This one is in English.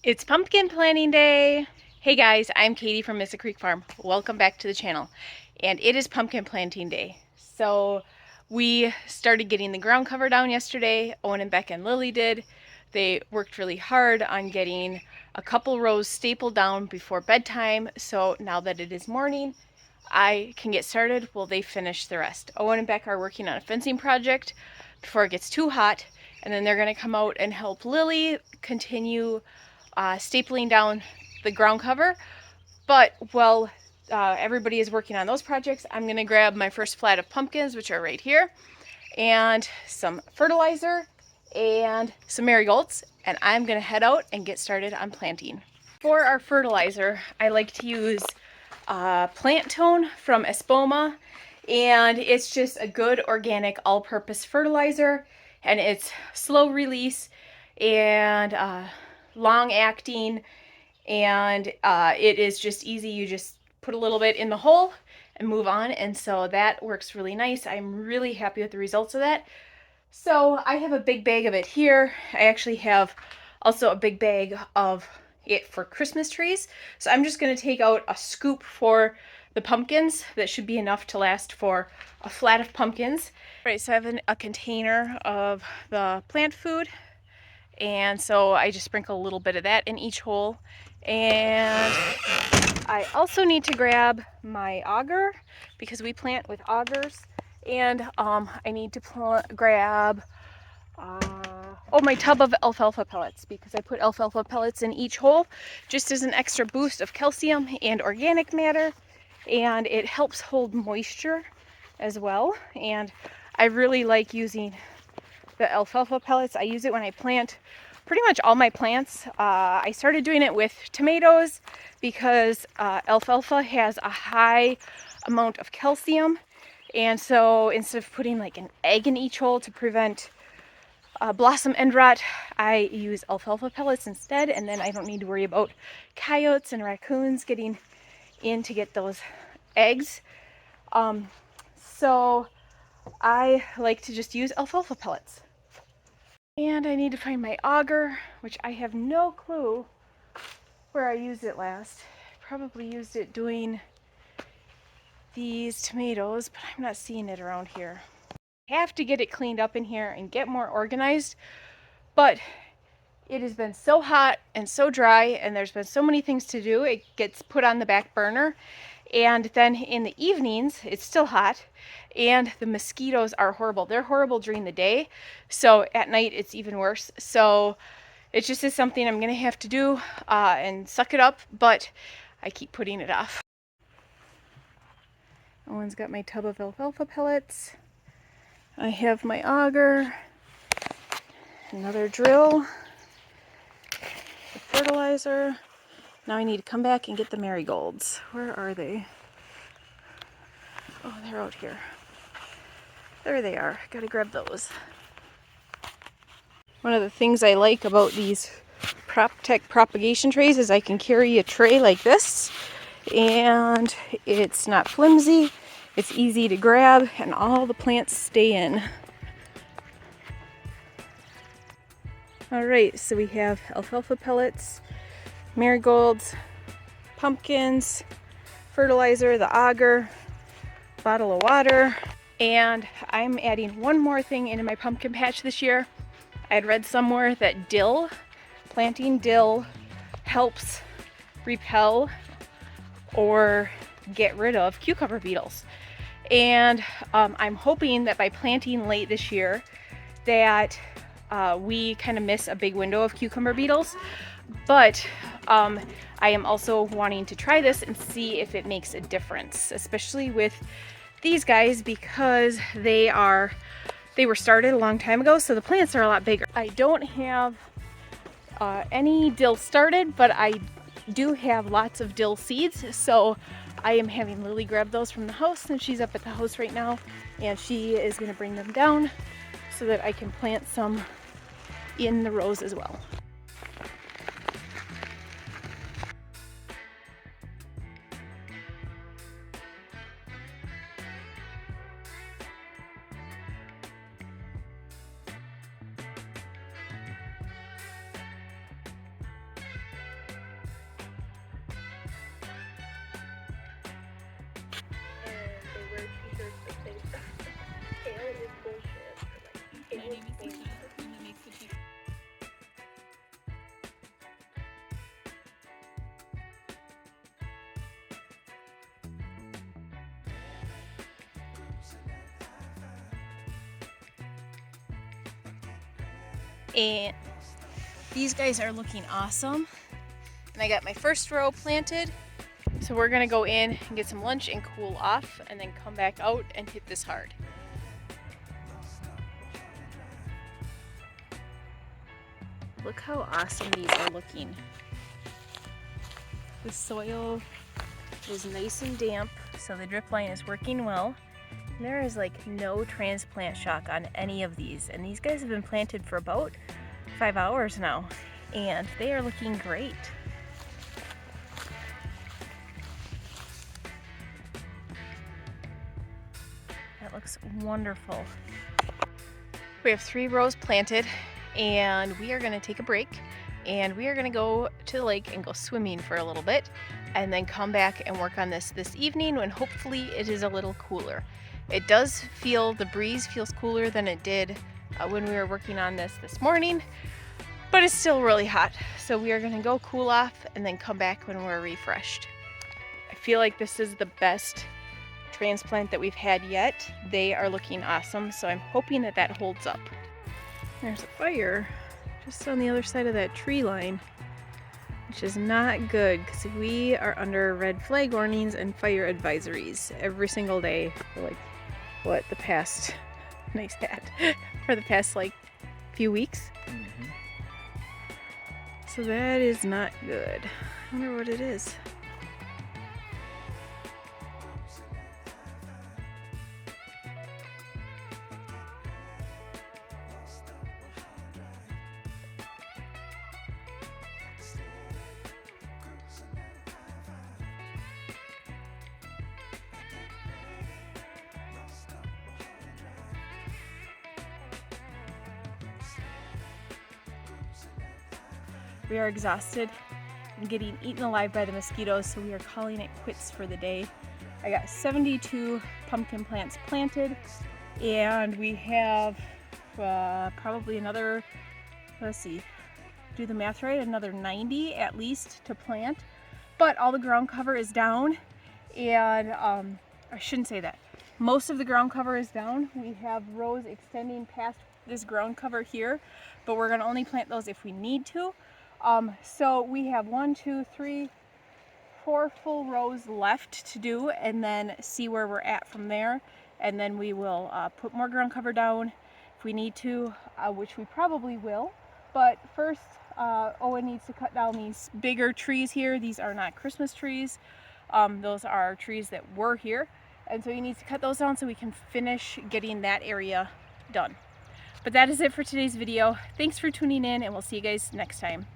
It's pumpkin planting day. Hey guys, I'm Katie from Mitza Creek Farm. Welcome back to the channel. And it is pumpkin planting day. So we started getting the ground cover down yesterday. Owen and Beck and Lily did. They worked really hard on getting a couple rows stapled down before bedtime. So now that it is morning, I can get started while they finish the rest. Owen and Beck are working on a fencing project before it gets too hot. And then they're going to come out and help Lily continue stapling down the ground cover. But while everybody is working on those projects, I'm going to grab my first flat of pumpkins, which are right here, and some fertilizer and some marigolds, and I'm going to head out and get started on planting. For our fertilizer, I like to use Plant Tone from Espoma, and it's just a good organic all-purpose fertilizer, and it's slow release and long acting, and it is just easy. You just put a little bit in the hole and move on, and so that works really nice. I'm really happy with the results of that. So I have a big bag of it here. I actually have also a big bag of it for Christmas trees. So I'm just going to take out a scoop for the pumpkins. That should be enough to last for a flat of pumpkins. Right, so I have a container of the plant food, and so I just sprinkle a little bit of that in each hole. And I also need to grab my auger because we plant with augers, and I need to grab my tub of alfalfa pellets, because I put alfalfa pellets in each hole just as an extra boost of calcium and organic matter, and it helps hold moisture as well. And I really like using the alfalfa pellets. I use it when I plant pretty much all my plants. I started doing it with tomatoes because alfalfa has a high amount of calcium, and so instead of putting like an egg in each hole to prevent blossom end rot, I use alfalfa pellets instead, and then I don't need to worry about coyotes and raccoons getting in to get those eggs. So I like to just use alfalfa pellets. And I need to find my auger, which I have no clue where I used it last. I probably used it doing these tomatoes, but I'm not seeing it around here. I have to get it cleaned up in here and get more organized, but it has been so hot and so dry, and there's been so many things to do, it gets put on the back burner. And then in the evenings, it's still hot, and the mosquitoes are horrible. They're horrible during the day, so at night it's even worse. So it just is something I'm gonna have to do and suck it up, but I keep putting it off. Owen's got my tub of alfalfa pellets. I have my auger, another drill, the fertilizer. Now I need to come back and get the marigolds. Where are they? Oh, they're out here. There they are. Gotta grab those. One of the things I like about these PropTech propagation trays is I can carry a tray like this, and it's not flimsy, it's easy to grab, and all the plants stay in. Alright, so we have alfalfa pellets, marigolds, pumpkins, fertilizer, the auger, bottle of water, and I'm adding one more thing into my pumpkin patch this year. I had read somewhere that planting dill helps repel or get rid of cucumber beetles. And I'm hoping that by planting late this year that we kind of miss a big window of cucumber beetles. But I am also wanting to try this and see if it makes a difference, especially with these guys, because they were started a long time ago, so the plants are a lot bigger. I don't have any dill started, but I do have lots of dill seeds, so I am having Lily grab those from the house, and she's up at the house right now, and she is going to bring them down so that I can plant some in the rows as well. And these guys are looking awesome. And I got my first row planted. So we're gonna go in and get some lunch and cool off and then come back out and hit this hard. Look how awesome these are looking. The soil is nice and damp, so the drip line is working well. And there is like no transplant shock on any of these. And these guys have been planted for about 5 hours now, and they are looking great. That looks wonderful. We have 3 rows planted, and we are gonna take a break, and we are gonna go to the lake and go swimming for a little bit, and then come back and work on this evening when hopefully it is a little cooler. It does feel, the breeze feels cooler than it did when we were working on this morning, but it's still really hot. So we are gonna go cool off and then come back when we're refreshed. I feel like this is the best transplant that we've had yet. They are looking awesome, so I'm hoping that that holds up. There's a fire just on the other side of that tree line, which is not good because we are under red flag warnings and fire advisories every single day for like, what, the past, nice hat, for the past like few weeks. So that is not good. I wonder what it is. We are exhausted and getting eaten alive by the mosquitoes, so we are calling it quits for the day. I got 72 pumpkin plants planted, and we have probably another, let's see, do the math right, another 90 at least to plant. But all the ground cover is down, and I shouldn't say that. Most of the ground cover is down. We have rows extending past this ground cover here, but we're gonna only plant those if we need to. So we have 1, 2, 3, 4 full rows left to do, and then see where we're at from there. And then we will put more ground cover down if we need to, which we probably will. But first, Owen needs to cut down these bigger trees here. These are not Christmas trees. Those are trees that were here. And so he needs to cut those down so we can finish getting that area done. But that is it for today's video. Thanks for tuning in, and we'll see you guys next time.